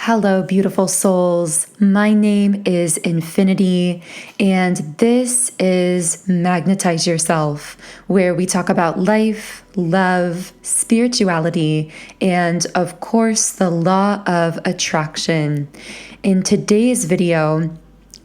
Hello, beautiful souls. My name is Infinity, and this is Magnetize Yourself, where we talk about life, love, spirituality, and of course, the law of attraction. In today's video,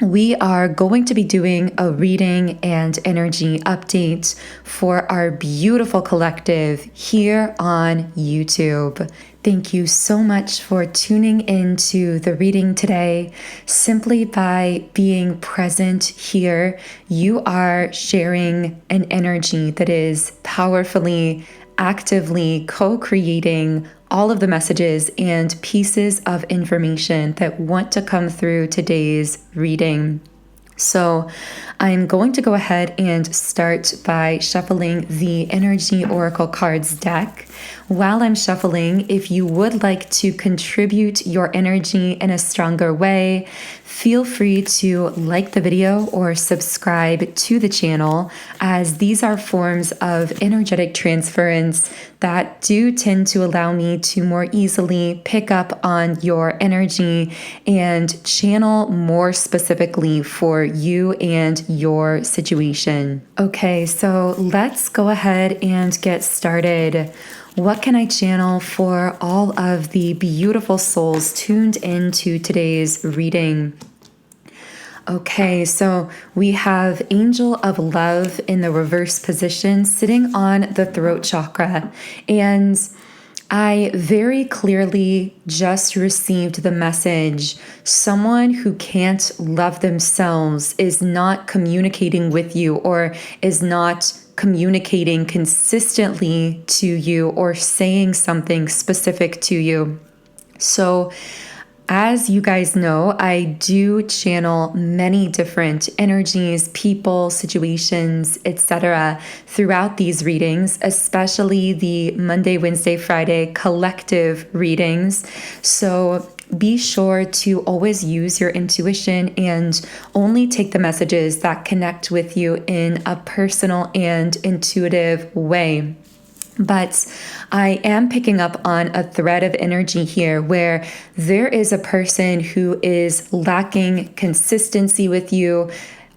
we are going to be doing a reading and energy update for our beautiful collective here on YouTube. Thank you so much for tuning into the reading today. Simply by being present here, you are sharing an energy that is powerfully, actively co-creating all of the messages and pieces of information that want to come through today's reading. So I'm going to go ahead and start by shuffling the Energy Oracle Cards deck. While I'm shuffling, if you would like to contribute your energy in a stronger way, feel free to like the video or subscribe to the channel, as these are forms of energetic transference that do tend to allow me to more easily pick up on your energy and channel more specifically for you and your situation. Okay, so let's go ahead and get started. What can I channel for all of the beautiful souls tuned into today's reading? Okay, so we have Angel of Love in the reverse position sitting on the throat chakra. And I very clearly just received the message: someone who can't love themselves is not communicating with you or is not communicating consistently to you or saying something specific to you. So as you guys know, I do channel many different energies, people, situations, etc. throughout these readings, especially the Monday, Wednesday, Friday collective readings. So be sure to always use your intuition and only take the messages that connect with you in a personal and intuitive way. But I am picking up on a thread of energy here where there is a person who is lacking consistency with you.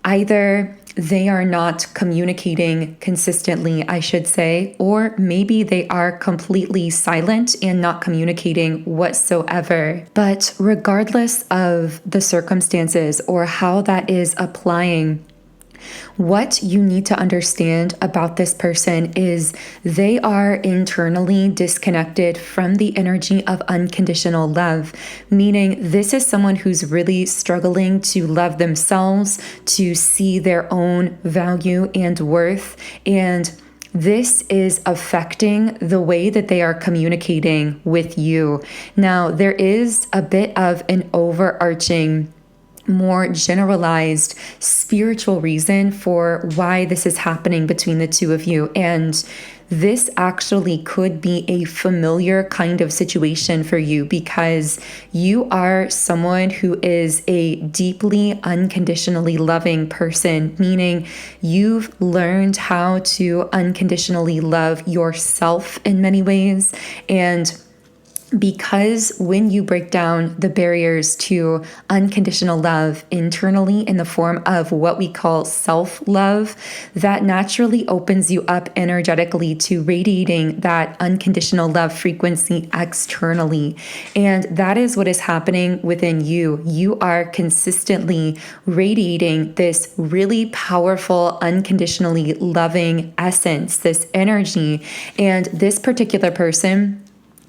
Either they are not communicating consistently, I should say, or maybe they are completely silent and not communicating whatsoever. But regardless of the circumstances or how that is applying, what you need to understand about this person is they are internally disconnected from the energy of unconditional love, meaning this is someone who's really struggling to love themselves, to see their own value and worth, and this is affecting the way that they are communicating with you. Now, there is a bit of an overarching, more generalized spiritual reason for why this is happening between the two of you. And this actually could be a familiar kind of situation for you because you are someone who is a deeply unconditionally loving person, meaning you've learned how to unconditionally love yourself in many ways. And because when you break down the barriers to unconditional love internally in the form of what we call self-love, that naturally opens you up energetically to radiating that unconditional love frequency externally. And that is what is happening within you. You are consistently radiating this really powerful, unconditionally loving essence, this energy. And this particular person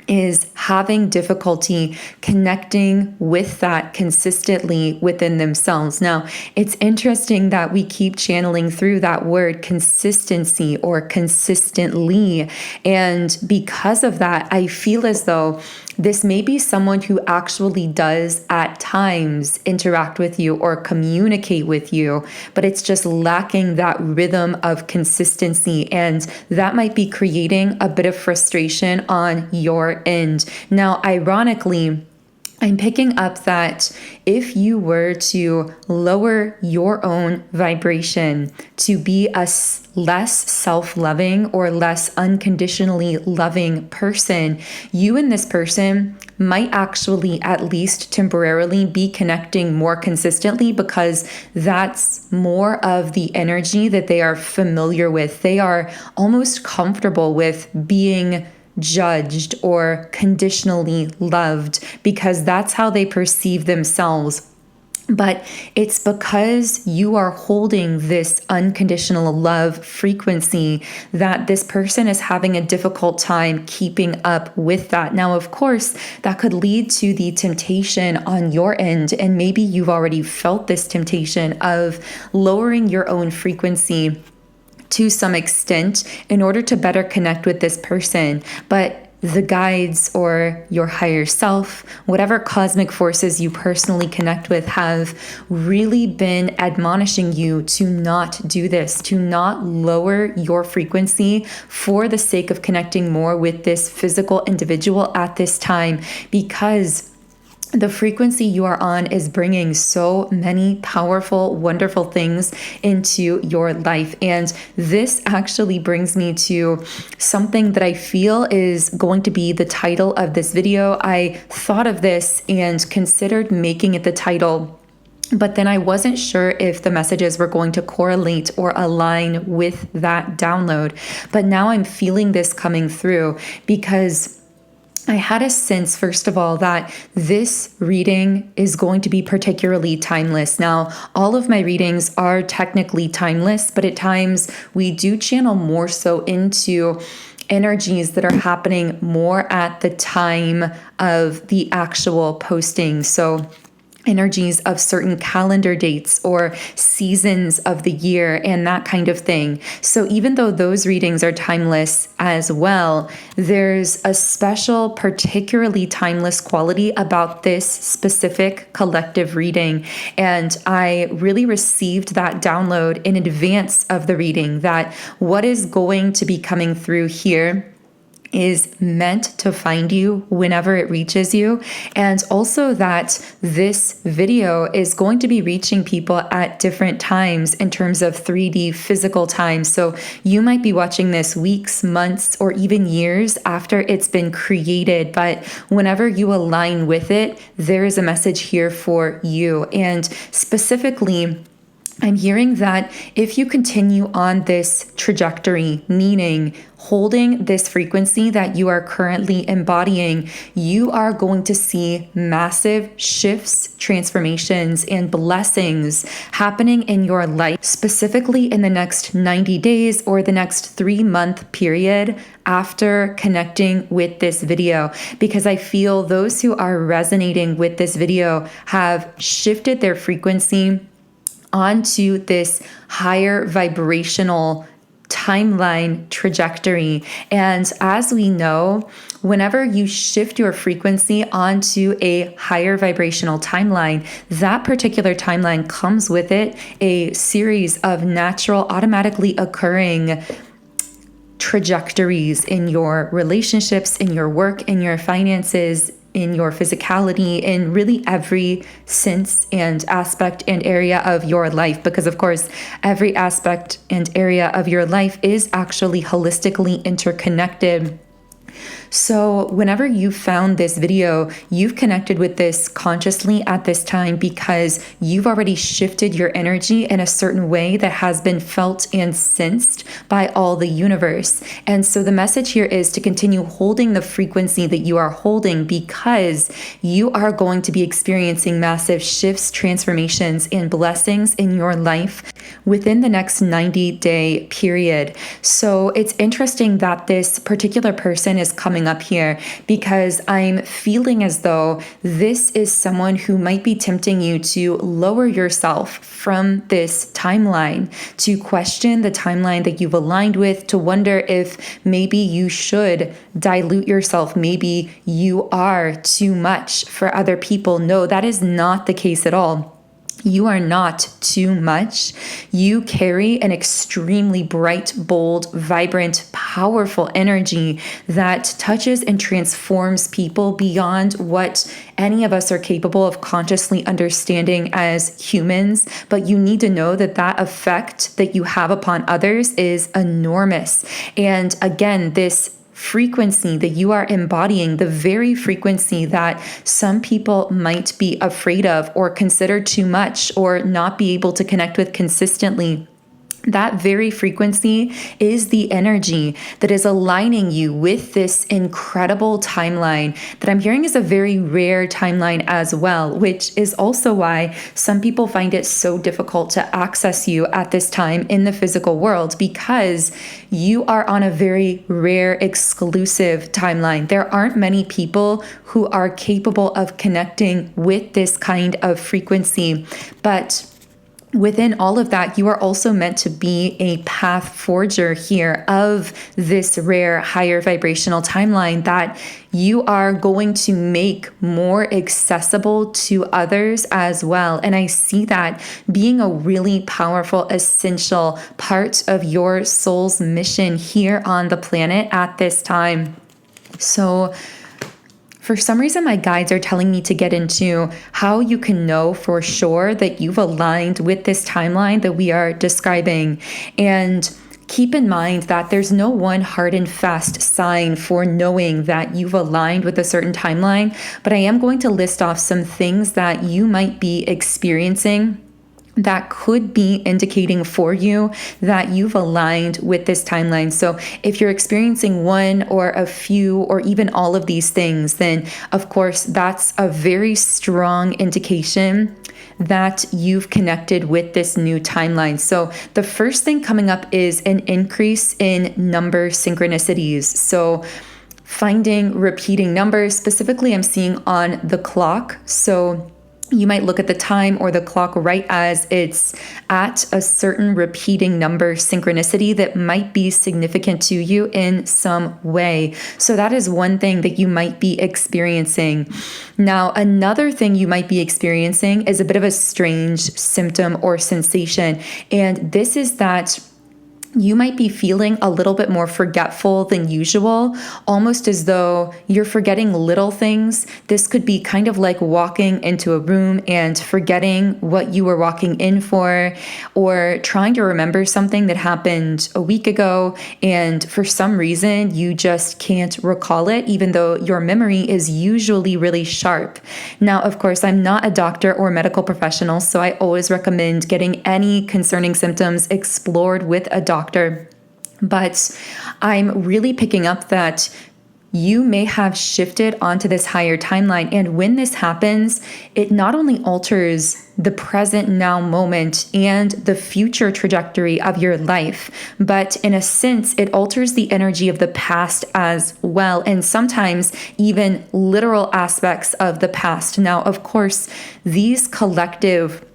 is having difficulty connecting with that consistently within themselves. Now, it's interesting that we keep channeling through that word consistency or consistently. And because of that, I feel as though this may be someone who actually does at times interact with you or communicate with you, but it's just lacking that rhythm of consistency. And that might be creating a bit of frustration on your end. Now, ironically, I'm picking up that if you were to lower your own vibration to be a less self-loving or less unconditionally loving person, you and this person might actually, at least temporarily, be connecting more consistently because that's more of the energy that they are familiar with. They are almost comfortable with being judged or conditionally loved because that's how they perceive themselves. But it's because you are holding this unconditional love frequency that this person is having a difficult time keeping up with that. Now, of course, that could lead to the temptation on your end, and maybe you've already felt this temptation of lowering your own frequency to some extent in order to better connect with this person. But the guides or your higher self, whatever cosmic forces you personally connect with, have really been admonishing you to not do this, to not lower your frequency for the sake of connecting more with this physical individual at this time, because the frequency you are on is bringing so many powerful, wonderful things into your life. And this actually brings me to something that I feel is going to be the title of this video. I thought of this and considered making it the title, but then I wasn't sure if the messages were going to correlate or align with that download. But now I'm feeling this coming through because I had a sense, first of all, that this reading is going to be particularly timeless. Now, all of my readings are technically timeless, but at times we do channel more so into energies that are happening more at the time of the actual posting. So energies of certain calendar dates or seasons of the year and that kind of thing. So even though those readings are timeless as well, there's a special, particularly timeless quality about this specific collective reading. And I really received that download in advance of the reading, that what is going to be coming through here is meant to find you whenever it reaches you. And also that this video is going to be reaching people at different times in terms of 3D physical time. So you might be watching this weeks, months, or even years after it's been created. But whenever you align with it, there is a message here for you. And specifically, I'm hearing that if you continue on this trajectory, meaning holding this frequency that you are currently embodying, you are going to see massive shifts, transformations, and blessings happening in your life, specifically in the next 90 days or the next 3-month period after connecting with this video, because I feel those who are resonating with this video have shifted their frequency onto this higher vibrational timeline trajectory. And as we know, whenever you shift your frequency onto a higher vibrational timeline, that particular timeline comes with it a series of natural, automatically occurring trajectories in your relationships, in your work, in your finances, in your physicality, in really every sense and aspect and area of your life. Because of course, every aspect and area of your life is actually holistically interconnected. So whenever you found this video, you've connected with this consciously at this time because you've already shifted your energy in a certain way that has been felt and sensed by all the universe. And so the message here is to continue holding the frequency that you are holding, because you are going to be experiencing massive shifts, transformations, and blessings in your life within the next 90-day period. So it's interesting that this particular person is coming up here, because I'm feeling as though this is someone who might be tempting you to lower yourself from this timeline, to question the timeline that you've aligned with, to wonder if maybe you should dilute yourself, maybe you are too much for other people. No, that is not the case at all. You are not too much. You carry an extremely bright, bold, vibrant, powerful energy that touches and transforms people beyond what any of us are capable of consciously understanding as humans. But you need to know that that effect that you have upon others is enormous. And again, this frequency that you are embodying, the very frequency that some people might be afraid of or consider too much or not be able to connect with consistently, that very frequency is the energy that is aligning you with this incredible timeline that I'm hearing is a very rare timeline as well, which is also why some people find it so difficult to access you at this time in the physical world, because you are on a very rare, exclusive timeline. There aren't many people who are capable of connecting with this kind of frequency, but within all of that, you are also meant to be a path forger here of this rare, higher vibrational timeline that you are going to make more accessible to others as well. And I see that being a really powerful, essential part of your soul's mission here on the planet at this time. So for some reason, my guides are telling me to get into how you can know for sure that you've aligned with this timeline that we are describing. And keep in mind that there's no one hard and fast sign for knowing that you've aligned with a certain timeline, but I am going to list off some things that you might be experiencing that could be indicating for you that you've aligned with this timeline. So if you're experiencing one or a few or even all of these things, then of course that's a very strong indication that you've connected with this new timeline. So the first thing coming up is an increase in number synchronicities. So finding repeating numbers, specifically I'm seeing on the clock. So you might look at the time or the clock right as it's at a certain repeating number synchronicity that might be significant to you in some way. So that is one thing that you might be experiencing. Now, another thing you might be experiencing is a bit of a strange symptom or sensation. And this is that you might be feeling a little bit more forgetful than usual, almost as though you're forgetting little things. This could be kind of like walking into a room and forgetting what you were walking in for, or trying to remember something that happened a week ago, and for some reason you just can't recall it, even though your memory is usually really sharp. Now, of course, I'm not a doctor or medical professional, so I always recommend getting any concerning symptoms explored with a doctor. But I'm really picking up that you may have shifted onto this higher timeline. And when this happens, it not only alters the present now moment and the future trajectory of your life, but in a sense, it alters the energy of the past as well. And sometimes even literal aspects of the past. Now, of course, these collective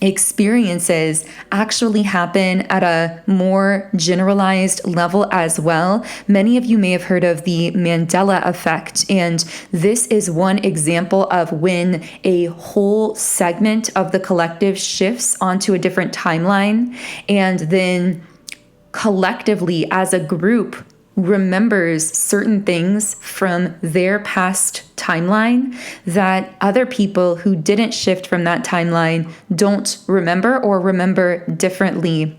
experiences actually happen at a more generalized level as well. Many of you may have heard of the Mandela effect, and this is one example of when a whole segment of the collective shifts onto a different timeline, and then collectively as a group remembers certain things from their past timeline that other people who didn't shift from that timeline don't remember or remember differently.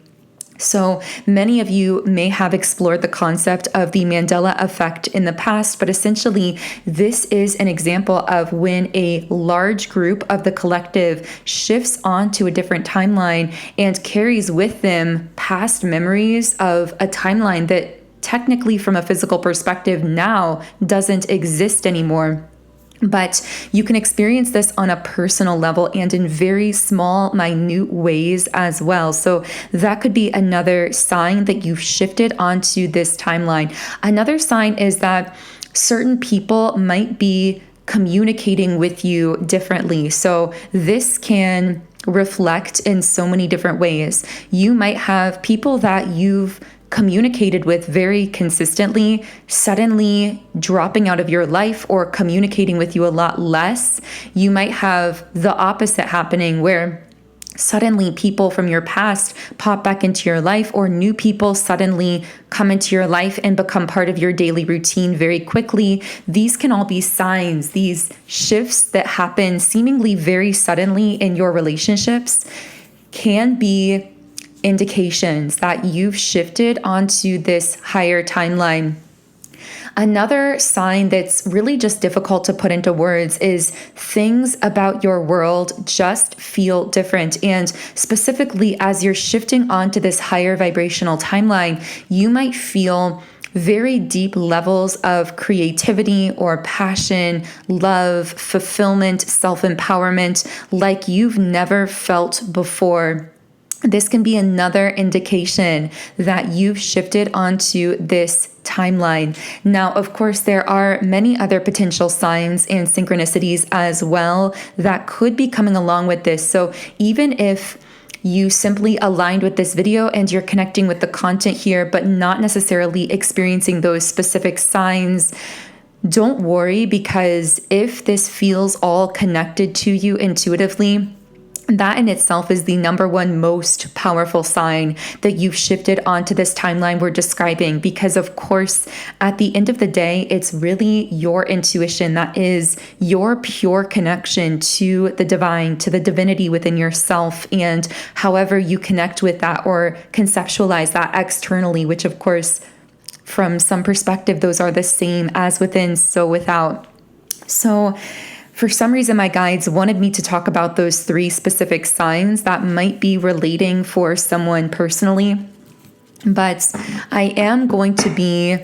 So many of you may have explored the concept of the Mandela effect in the past, but essentially this is an example of when a large group of the collective shifts onto a different timeline and carries with them past memories of a timeline that technically from a physical perspective now doesn't exist anymore. But you can experience this on a personal level and in very small, minute ways as well. So that could be another sign that you've shifted onto this timeline. Another sign is that certain people might be communicating with you differently. So this can reflect in so many different ways. You might have people that you've communicated with very consistently, suddenly dropping out of your life or communicating with you a lot less. You might have the opposite happening where suddenly people from your past pop back into your life, or new people suddenly come into your life and become part of your daily routine very quickly. These can all be signs, these shifts that happen seemingly very suddenly in your relationships can be indications that you've shifted onto this higher timeline. Another sign that's really just difficult to put into words is things about your world just feel different. And specifically, as you're shifting onto this higher vibrational timeline, you might feel very deep levels of creativity or passion, love, fulfillment, self-empowerment like you've never felt before. This can be another indication that you've shifted onto this timeline. Now, of course, there are many other potential signs and synchronicities as well that could be coming along with this. So even if you simply aligned with this video and you're connecting with the content here, but not necessarily experiencing those specific signs, don't worry, because if this feels all connected to you intuitively, that in itself is the number one most powerful sign that you've shifted onto this timeline we're describing. Because of course, at the end of the day, it's really your intuition that is your pure connection to the divine, to the divinity within yourself, and however you connect with that or conceptualize that externally, which of course, from some perspective, those are the same as within, so without. So for some reason, my guides wanted me to talk about those 3 specific signs that might be relating for someone personally. But I am going to be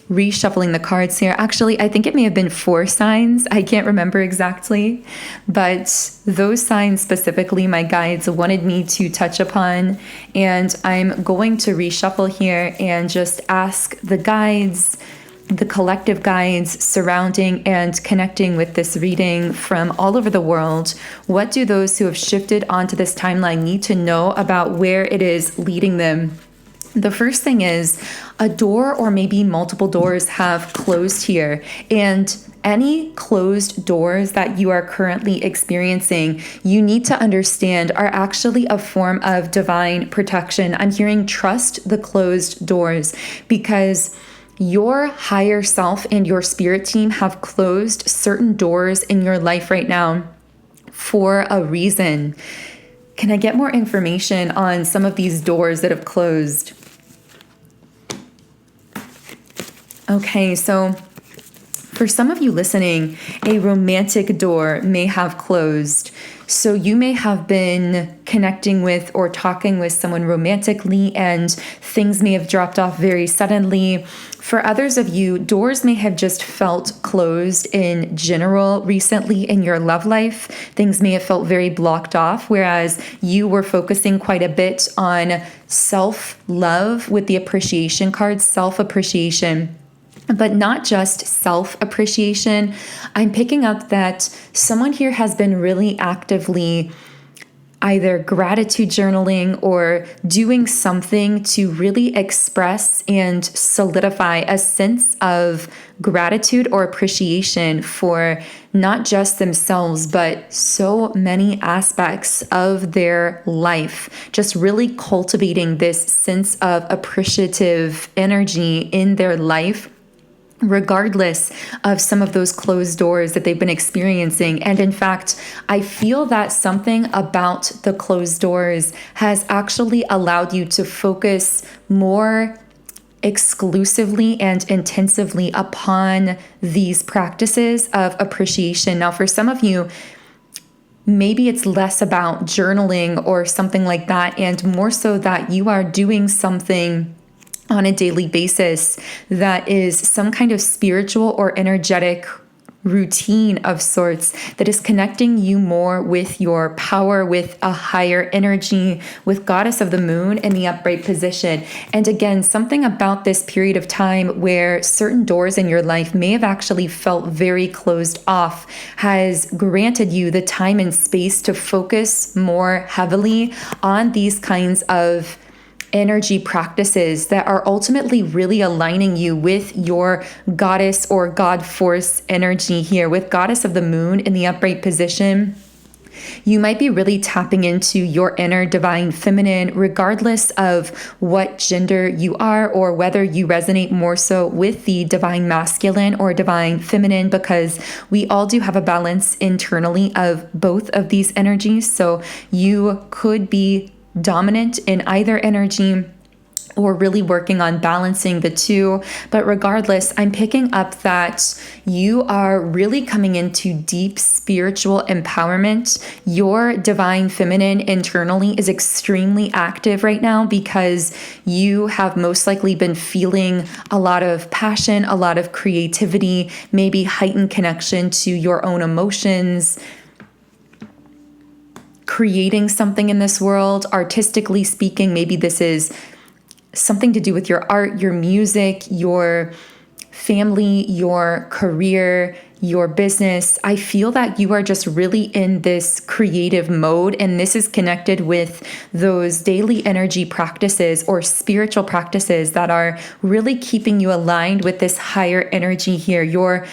reshuffling the cards here. Actually, I think it may have been 4 signs. I can't remember exactly. But those signs specifically, my guides wanted me to touch upon. And I'm going to reshuffle here and just ask the guides, the collective guides surrounding and connecting with this reading from all over the world. What do those who have shifted onto this timeline need to know about where it is leading them? The first thing is a door or maybe multiple doors have closed here, and any closed doors that you are currently experiencing, you need to understand are actually a form of divine protection. I'm hearing trust the closed doors because your higher self and your spirit team have closed certain doors in your life right now for a reason. Can I get more information on some of these doors that have closed? Okay, so for some of you listening, a romantic door may have closed. So you may have been connecting with or talking with someone romantically and things may have dropped off very suddenly. For others of you, doors may have just felt closed in general recently in your love life. Things may have felt very blocked off, whereas you were focusing quite a bit on self-love with the appreciation card, self-appreciation. But not just self-appreciation. I'm picking up that someone here has been really actively either gratitude journaling or doing something to really express and solidify a sense of gratitude or appreciation for not just themselves, but so many aspects of their life. Just really cultivating this sense of appreciative energy in their life, regardless of some of those closed doors that they've been experiencing. And in fact, I feel that something about the closed doors has actually allowed you to focus more exclusively and intensively upon these practices of appreciation. Now, for some of you, maybe it's less about journaling or something like that, and more so that you are doing something on a daily basis that is some kind of spiritual or energetic routine of sorts that is connecting you more with your power, with a higher energy, with Goddess of the Moon in the upright position. And again, something about this period of time where certain doors in your life may have actually felt very closed off has granted you the time and space to focus more heavily on these kinds of energy practices that are ultimately really aligning you with your goddess or God force energy here. With Goddess of the Moon in the upright position, you might be really tapping into your inner divine feminine, regardless of what gender you are or whether you resonate more so with the divine masculine or divine feminine, because we all do have a balance internally of both of these energies. So you could be dominant in either energy, or really working on balancing the two. But regardless, I'm picking up that you are really coming into deep spiritual empowerment. Your divine feminine internally is extremely active right now because you have most likely been feeling a lot of passion, a lot of creativity, maybe heightened connection to your own emotions, creating something in this world, artistically speaking. Maybe this is something to do with your art, your music, your family, your career, your business. I feel that you are just really in this creative mode, and this is connected with those daily energy practices or spiritual practices that are really keeping you aligned with this higher energy here. You're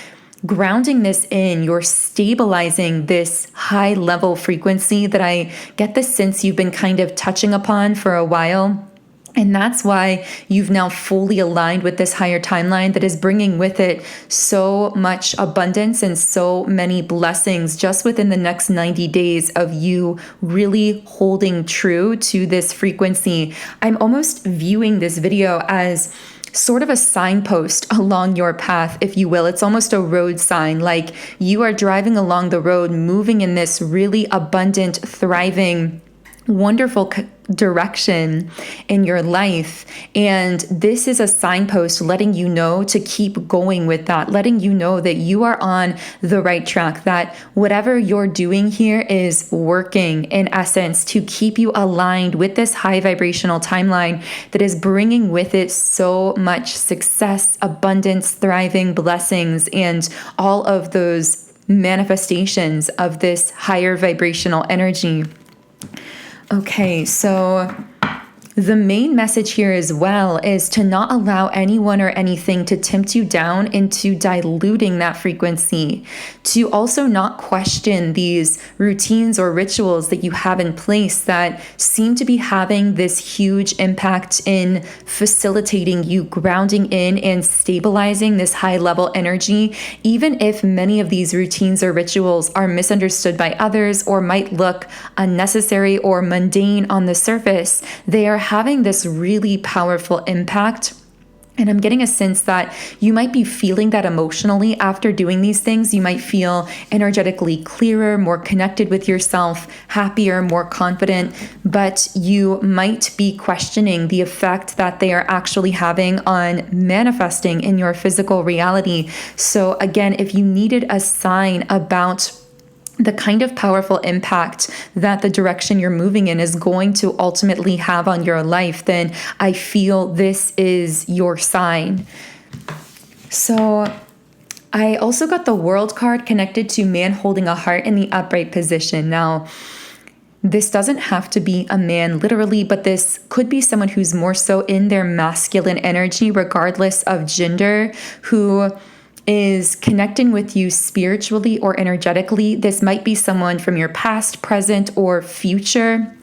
grounding this in, you're stabilizing this high level frequency that I get the sense you've been kind of touching upon for a while. And that's why you've now fully aligned with this higher timeline that is bringing with it so much abundance and so many blessings just within the next 90 days of you really holding true to this frequency. I'm almost viewing this video as sort of a signpost along your path, if you will. It's almost a road sign, like you are driving along the road, moving in this really abundant, thriving, wonderful direction in your life. And this is a signpost letting you know to keep going with that, letting you know that you are on the right track, that whatever you're doing here is working in essence to keep you aligned with this high vibrational timeline that is bringing with it so much success, abundance, thriving, blessings, and all of those manifestations of this higher vibrational energy. Okay, so the main message here as well is to not allow anyone or anything to tempt you down into diluting that frequency, to also not question these routines or rituals that you have in place that seem to be having this huge impact in facilitating you grounding in and stabilizing this high level energy. Even if many of these routines or rituals are misunderstood by others or might look unnecessary or mundane on the surface, they are having this really powerful impact. And I'm getting a sense that you might be feeling that emotionally after doing these things. You might feel energetically clearer, more connected with yourself, happier, more confident, but you might be questioning the effect that they are actually having on manifesting in your physical reality. So again, if you needed a sign about the kind of powerful impact that the direction you're moving in is going to ultimately have on your life, then I feel this is your sign. So I also got the World card connected to man holding a heart in the upright position. Now, this doesn't have to be a man literally, but this could be someone who's more so in their masculine energy, regardless of gender, who is connecting with you spiritually or energetically. This might be someone from your past, present, or future.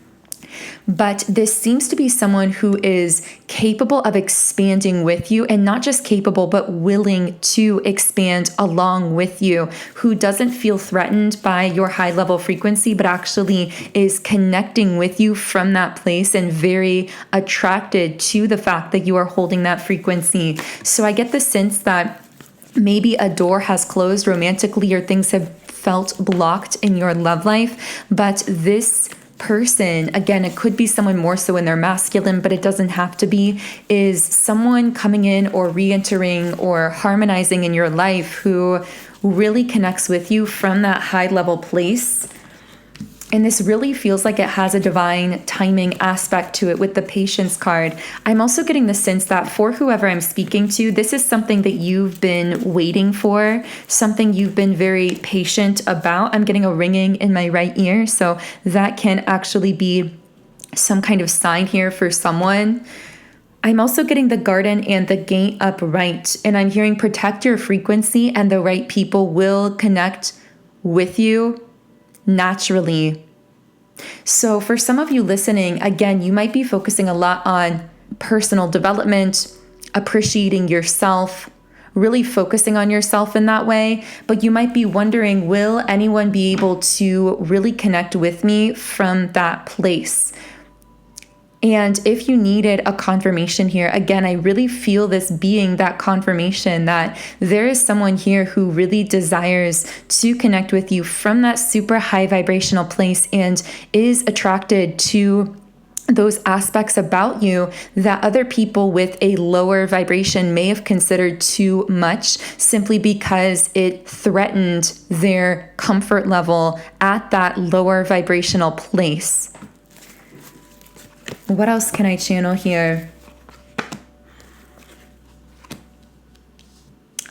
But this seems to be someone who is capable of expanding with you, and not just capable, but willing to expand along with you, who doesn't feel threatened by your high level frequency, but actually is connecting with you from that place and very attracted to the fact that you are holding that frequency. So I get the sense that maybe a door has closed romantically or things have felt blocked in your love life, but this person, again, it could be someone more so in their masculine, but it doesn't have to be, is someone coming in or re-entering or harmonizing in your life who really connects with you from that high level place. And this really feels like it has a divine timing aspect to it with the Patience card. I'm also getting the sense that for whoever I'm speaking to, this is something that you've been waiting for, something you've been very patient about. I'm getting a ringing in my right ear, so that can actually be some kind of sign here for someone. I'm also getting the Garden and the Gate upright, and I'm hearing protect your frequency and the right people will connect with you naturally. So for some of you listening, again, you might be focusing a lot on personal development, appreciating yourself, really focusing on yourself in that way. But you might be wondering, will anyone be able to really connect with me from that place? And if you needed a confirmation here, again, I really feel this being that confirmation that there is someone here who really desires to connect with you from that super high vibrational place and is attracted to those aspects about you that other people with a lower vibration may have considered too much simply because it threatened their comfort level at that lower vibrational place. What else can I channel here?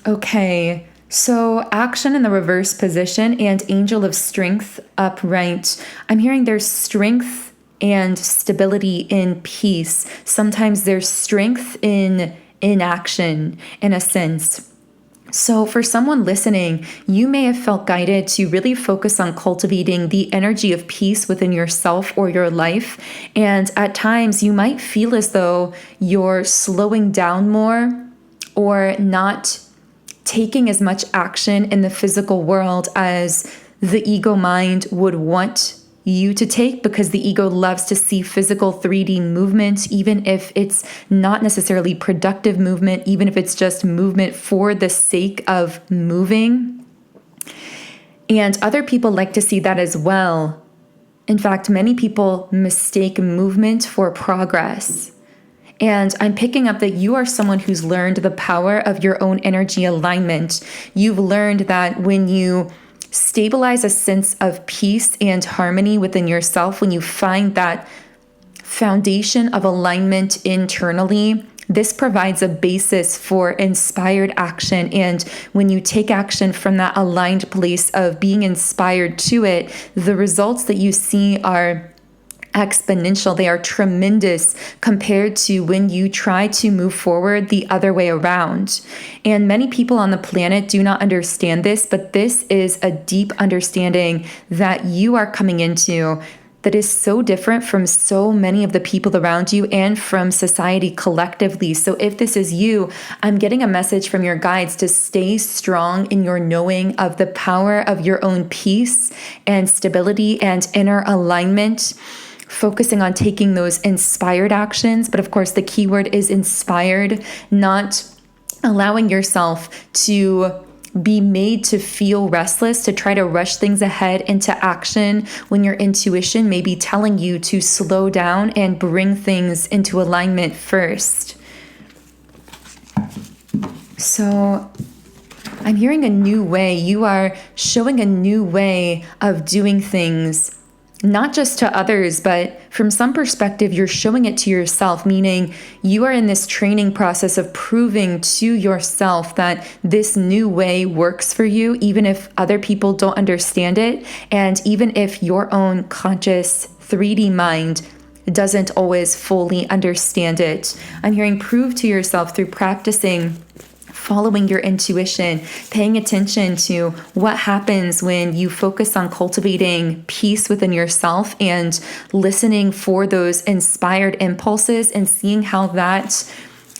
Okay, so action in the reverse position and angel of strength upright. I'm hearing there's strength and stability in peace. Sometimes there's strength in inaction, in a sense. So for someone listening, you may have felt guided to really focus on cultivating the energy of peace within yourself or your life. And at times you might feel as though you're slowing down more or not taking as much action in the physical world as the ego mind would want you to take, because the ego loves to see physical 3D movement, even if it's not necessarily productive movement, even if it's just movement for the sake of moving. And other people like to see that as well. In fact, many people mistake movement for progress. And I'm picking up that you are someone who's learned the power of your own energy alignment. You've learned that when you stabilize a sense of peace and harmony within yourself, when you find that foundation of alignment internally, this provides a basis for inspired action. And when you take action from that aligned place of being inspired to it, the results that you see are exponential. They are tremendous compared to when you try to move forward the other way around. And many people on the planet do not understand this, but this is a deep understanding that you are coming into that is so different from so many of the people around you and from society collectively. So if this is you, I'm getting a message from your guides to stay strong in your knowing of the power of your own peace and stability and inner alignment, focusing on taking those inspired actions. But of course, the key word is inspired, not allowing yourself to be made to feel restless, to try to rush things ahead into action when your intuition may be telling you to slow down and bring things into alignment first. So I'm hearing a new way. You are showing a new way of doing things, not just to others, but from some perspective, you're showing it to yourself, meaning you are in this training process of proving to yourself that this new way works for you, even if other people don't understand it, and even if your own conscious 3D mind doesn't always fully understand it. I'm hearing prove to yourself through practicing following your intuition, paying attention to what happens when you focus on cultivating peace within yourself and listening for those inspired impulses and seeing how that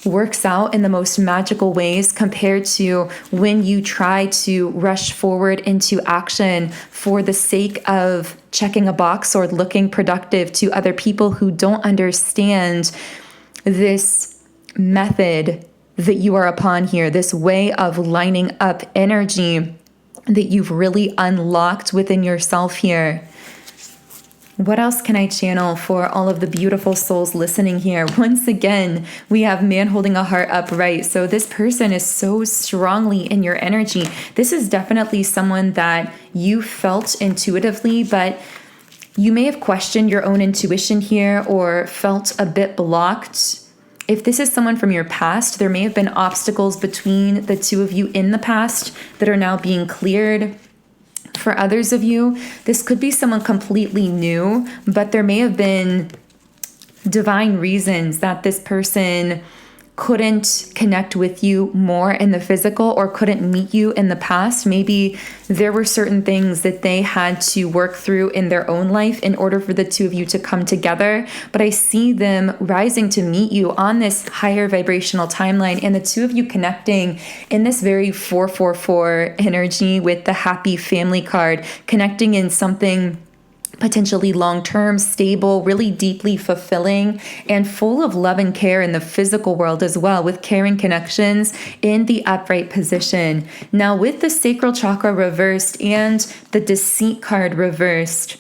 works out in the most magical ways compared to when you try to rush forward into action for the sake of checking a box or looking productive to other people who don't understand this method that you are upon here, this way of lining up energy that you've really unlocked within yourself here. What else can I channel for all of the beautiful souls listening here? Once again, we have man holding a heart upright. So this person is so strongly in your energy. This is definitely someone that you felt intuitively, but you may have questioned your own intuition here or felt a bit blocked. If this is someone from your past, there may have been obstacles between the two of you in the past that are now being cleared. For others of you, this could be someone completely new, but there may have been divine reasons that this person couldn't connect with you more in the physical or couldn't meet you in the past. Maybe there were certain things that they had to work through in their own life in order for the two of you to come together. But I see them rising to meet you on this higher vibrational timeline and the two of you connecting in this very 444 energy with the happy family card, connecting in something potentially long-term, stable, really deeply fulfilling, and full of love and care in the physical world as well, with caring connections in the upright position. Now, with the sacral chakra reversed and the deceit card reversed,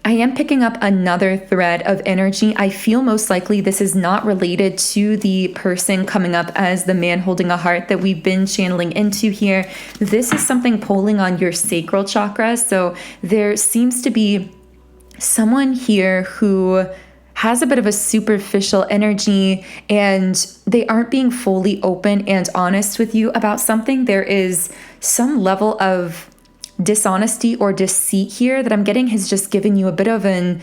I am picking up another thread of energy. I feel most likely this is not related to the person coming up as the man holding a heart that we've been channeling into here. This is something pulling on your sacral chakra. So there seems to be someone here who has a bit of a superficial energy and they aren't being fully open and honest with you about something. There is some level of dishonesty or deceit here that I'm getting has just given you a bit of an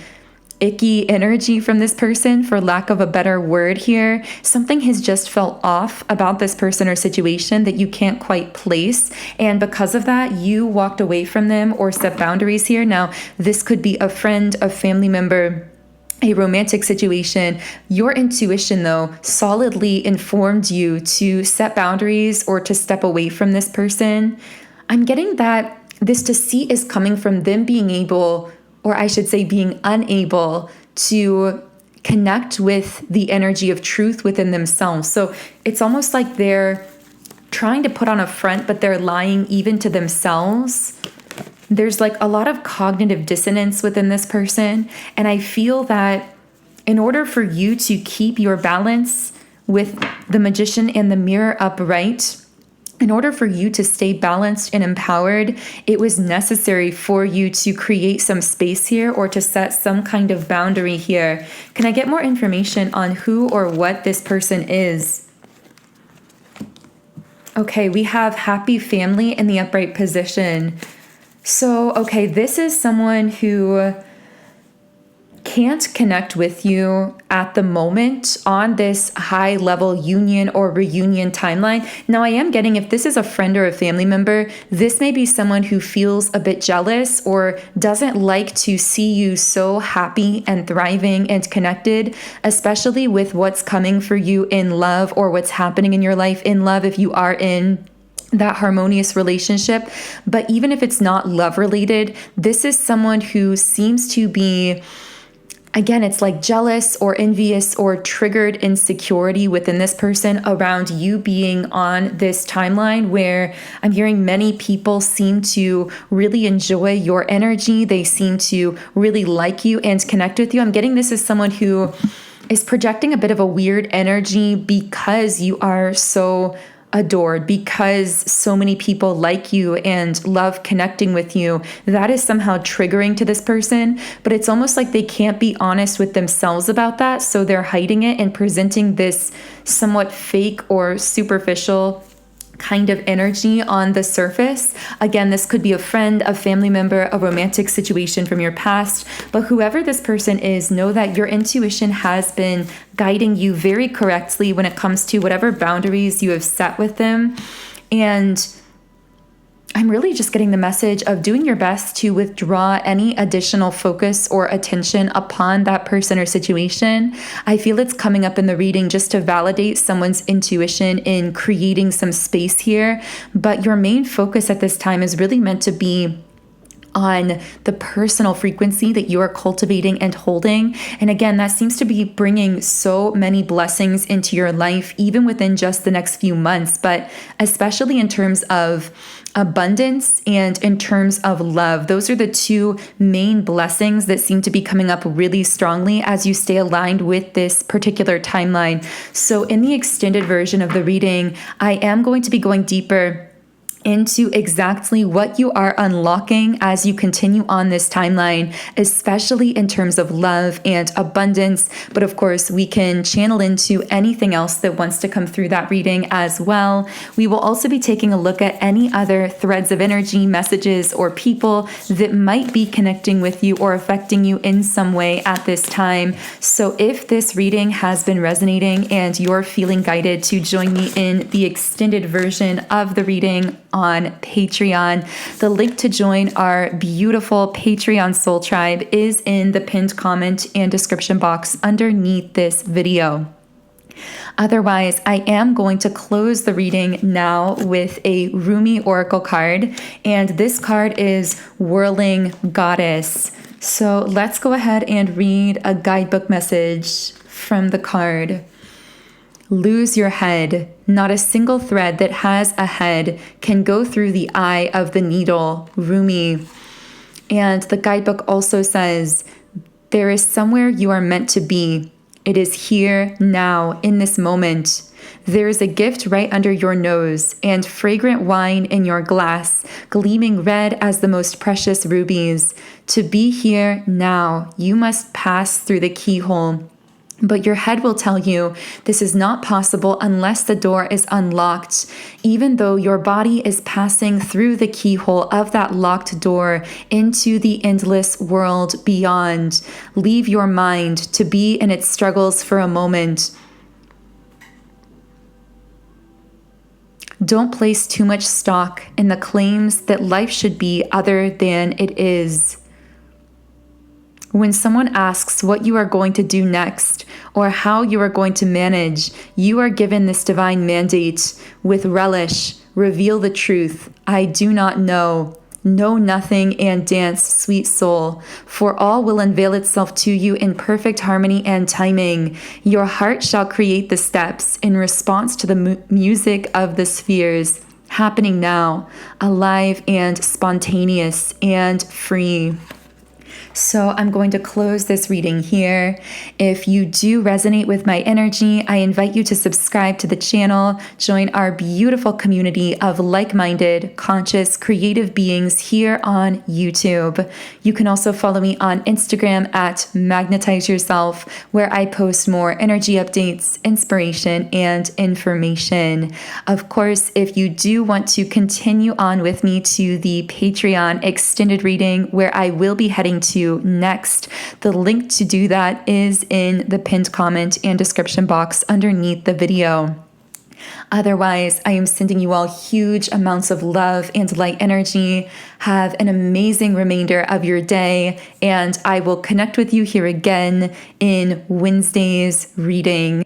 icky energy from this person, for lack of a better word here. Something has just felt off about this person or situation that you can't quite place. And because of that, you walked away from them or set boundaries here. Now, this could be a friend, a family member, a romantic situation. Your intuition, though, solidly informed you to set boundaries or to step away from this person. I'm getting that this deceit is coming from them being able, or I should say being unable, to connect with the energy of truth within themselves. So it's almost like they're trying to put on a front, but they're lying even to themselves. There's like a lot of cognitive dissonance within this person. And I feel that in order for you to keep your balance with the Magician and the Mirror upright, in order for you to stay balanced and empowered, it was necessary for you to create some space here or to set some kind of boundary here. Can I get more information on who or what this person is? Okay, we have happy family in the upright position. So, okay, this is someone who can't connect with you at the moment on this high level union or reunion timeline. Now, I am getting, if this is a friend or a family member, this may be someone who feels a bit jealous or doesn't like to see you so happy and thriving and connected, especially with what's coming for you in love or what's happening in your life in love if you are in that harmonious relationship. But even if it's not love related, this is someone who seems to be, again, it's like jealous or envious or triggered insecurity within this person around you being on this timeline, where I'm hearing many people seem to really enjoy your energy. They seem to really like you and connect with you. I'm getting this as someone who is projecting a bit of a weird energy because you are so adored, because so many people like you and love connecting with you. That is somehow triggering to this person, but it's almost like they can't be honest with themselves about that, so they're hiding it and presenting this somewhat fake or superficial kind of energy on the surface. Again, this could be a friend, a family member, a romantic situation from your past, but whoever this person is, know that your intuition has been guiding you very correctly when it comes to whatever boundaries you have set with them. And I'm really just getting the message of doing your best to withdraw any additional focus or attention upon that person or situation. I feel it's coming up in the reading just to validate someone's intuition in creating some space here. But your main focus at this time is really meant to be on the personal frequency that you are cultivating and holding. And again, that seems to be bringing so many blessings into your life, even within just the next few months, but especially in terms of abundance and in terms of love. Those are the two main blessings that seem to be coming up really strongly as you stay aligned with this particular timeline. So in the extended version of the reading, I am going to be going deeper into exactly what you are unlocking as you continue on this timeline, especially in terms of love and abundance. But of course, we can channel into anything else that wants to come through that reading as well. We will also be taking a look at any other threads of energy, messages, or people that might be connecting with you or affecting you in some way at this time. So if this reading has been resonating and you're feeling guided to join me in the extended version of the reading on Patreon, the link to join our beautiful Patreon soul tribe is in the pinned comment and description box underneath this video. Otherwise, I am going to close the reading now with a Rumi Oracle card, and this card is Whirling Goddess. So let's go ahead and read a guidebook message from the card. Lose your head. Not a single thread that has a head can go through the eye of the needle. Rumi. And the guidebook also says, there is somewhere you are meant to be. It is here, now, in this moment. There is a gift right under your nose, and fragrant wine in your glass, gleaming red as the most precious rubies. To be here now, you must pass through the keyhole. But your head will tell you this is not possible unless the door is unlocked, even though your body is passing through the keyhole of that locked door into the endless world beyond. Leave your mind to be in its struggles for a moment. Don't place too much stock in the claims that life should be other than it is. When someone asks what you are going to do next or how you are going to manage, you are given this divine mandate with relish. Reveal the truth. I do not know. Know nothing and dance, sweet soul, for all will unveil itself to you in perfect harmony and timing. Your heart shall create the steps in response to the music of the spheres, happening now, alive and spontaneous and free. So I'm going to close this reading here. If you do resonate with my energy, I invite you to subscribe to the channel, join our beautiful community of like-minded, conscious, creative beings here on YouTube. You can also follow me on Instagram at @magnetizeyourself, where I post more energy updates, inspiration, and information. Of course, if you do want to continue on with me to the Patreon extended reading, where I will be heading to next, the link to do that is in the pinned comment and description box underneath the video. Otherwise, I am sending you all huge amounts of love and light energy. Have an amazing remainder of your day, and I will connect with you here again in Wednesday's reading.